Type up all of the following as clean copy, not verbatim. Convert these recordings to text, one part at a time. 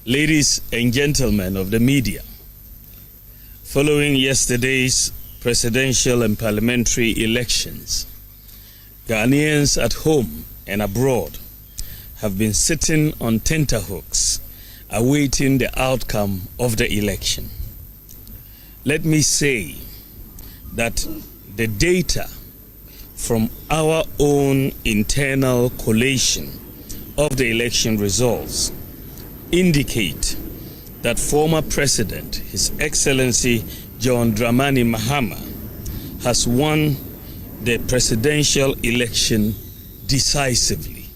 Ladies and gentlemen of the media, following yesterday's presidential and parliamentary elections, Ghanaians at home and abroad have been sitting on tenterhooks awaiting the outcome of the election. Let me say that the data from our own internal collation of the election results indicate that former President, His Excellency John Dramani Mahama, has won the presidential election decisively.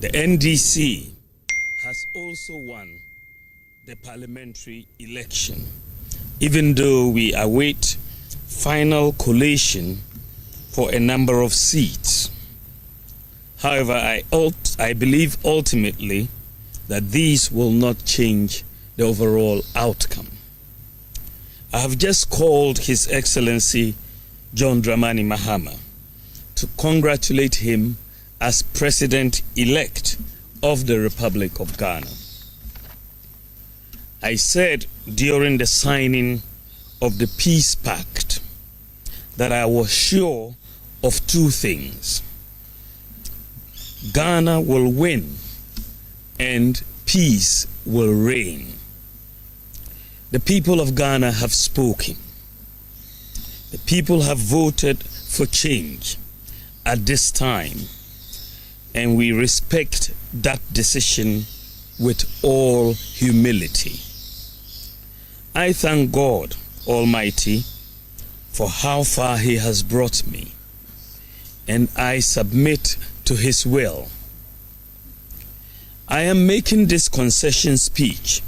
The NDC has also won the parliamentary election, even though we await final collation for a number of seats. However, I believe ultimately that these will not change the overall outcome. I have just called His Excellency John Dramani Mahama to congratulate him as President-elect of the Republic of Ghana. I said during the signing of the Peace Pact that I was sure of two things: Ghana will win and peace will reign. The people of Ghana have spoken. The people have voted for change at this time, and we respect that decision with all humility. I thank God Almighty for how far He has brought me, and I submit to His will. I am making this concession speech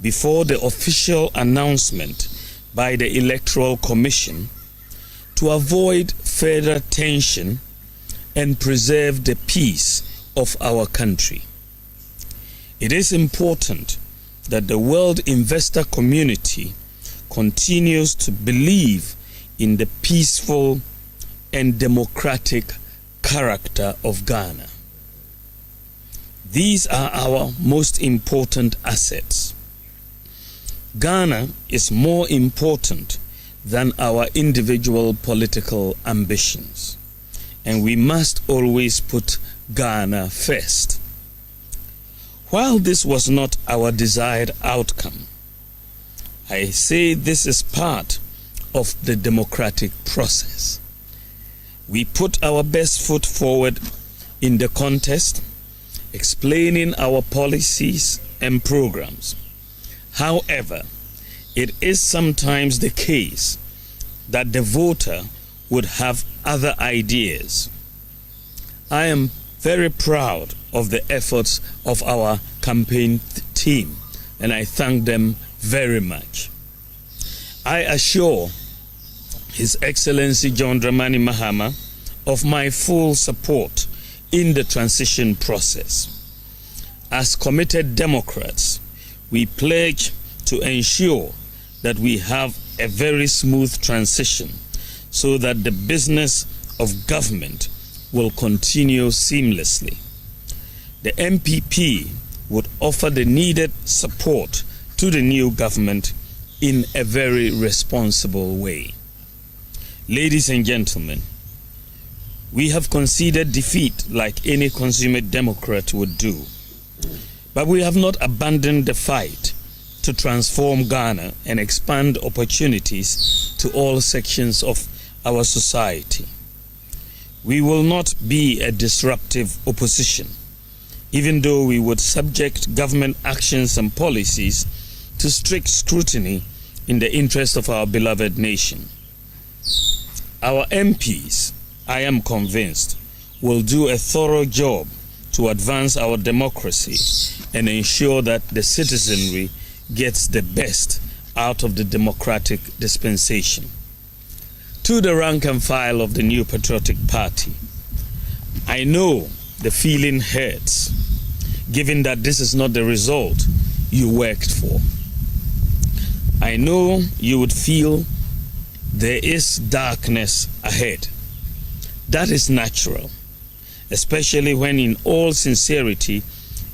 before the official announcement by the Electoral Commission to avoid further tension and preserve the peace of our country. It is important that the world investor community continues to believe in the peaceful and democratic character of Ghana. These are our most important assets. Ghana is more important than our individual political ambitions, and we must always put Ghana first. While this was not our desired outcome, I say this is part of the democratic process. We put our best foot forward in the contest, explaining our policies and programs. However, it is sometimes the case that the voter would have other ideas. I am very proud of the efforts of our campaign team, and I thank them very much. I assure His Excellency John Dramani Mahama of my full support in the transition process. As committed Democrats, we pledge to ensure that we have a very smooth transition so that the business of government will continue seamlessly. The MPP would offer the needed support to the new government in a very responsible way. Ladies and gentlemen, we have conceded defeat like any consummate Democrat would do, but we have not abandoned the fight to transform Ghana and expand opportunities to all sections of our society. We will not be a disruptive opposition, even though we would subject government actions and policies to strict scrutiny in the interest of our beloved nation. Our MPs, I am convinced, will do a thorough job to advance our democracy and ensure that the citizenry gets the best out of the democratic dispensation. To the rank and file of the New Patriotic Party, I know the feeling hurts, given that this is not the result you worked for. I know you would feel there is darkness ahead. That is natural, especially when in all sincerity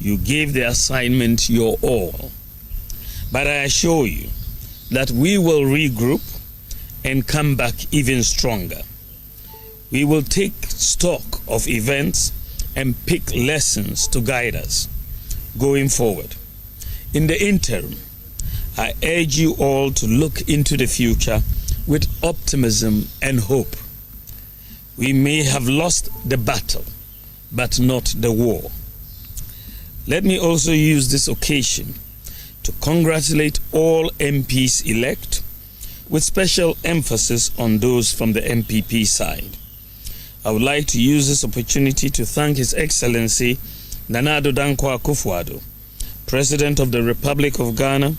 You gave the assignment your all. But I assure you that we will regroup and come back even stronger. We will take stock of events and pick lessons to guide us going forward. In the interim, I urge you all to look into the future with optimism and hope. We may have lost the battle, but not the war. Let me also use this occasion to congratulate all MPs-elect, with special emphasis on those from the MPP side. I would like to use this opportunity to thank His Excellency Nana Addo Dankwa Akufo-Addo, President of the Republic of Ghana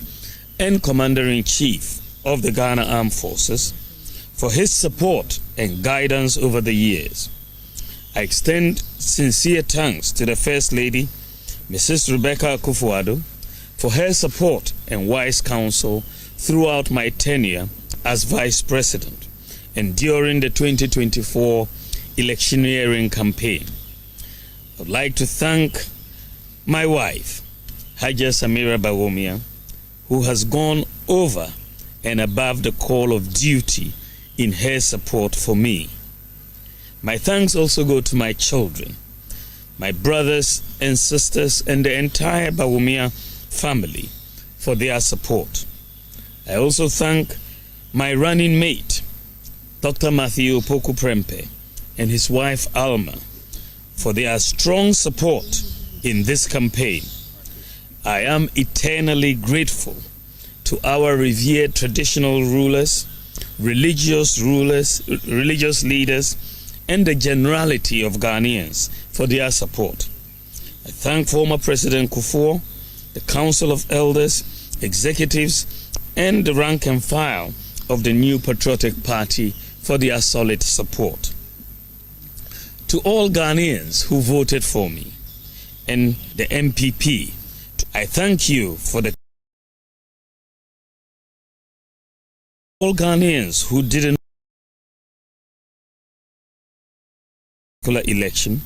and Commander-in-Chief of the Ghana Armed Forces, for his support and guidance over the years. I extend sincere thanks to the First Lady, Mrs. Rebecca Akufo-Addo, for her support and wise counsel throughout my tenure as Vice President and during the 2024 electioneering campaign. I would like to thank my wife, Haja Samira BAWUMIA, who has gone over and above the call of duty in her support for me. My thanks also go to my children, my brothers and sisters, and the entire BAWUMIA family for their support. I also thank my running mate, Dr. Matthew Poku Prempe, and his wife Alma for their strong support in this campaign. I am eternally grateful to our revered traditional rulers, religious leaders, and the generality of Ghanaians for their support. I thank former President Kufuor, the Council of Elders, executives, and the rank and file of the New Patriotic Party for their solid support. To all Ghanaians who voted for me and the MPP, I thank you for the all Ghanaians who didn't election.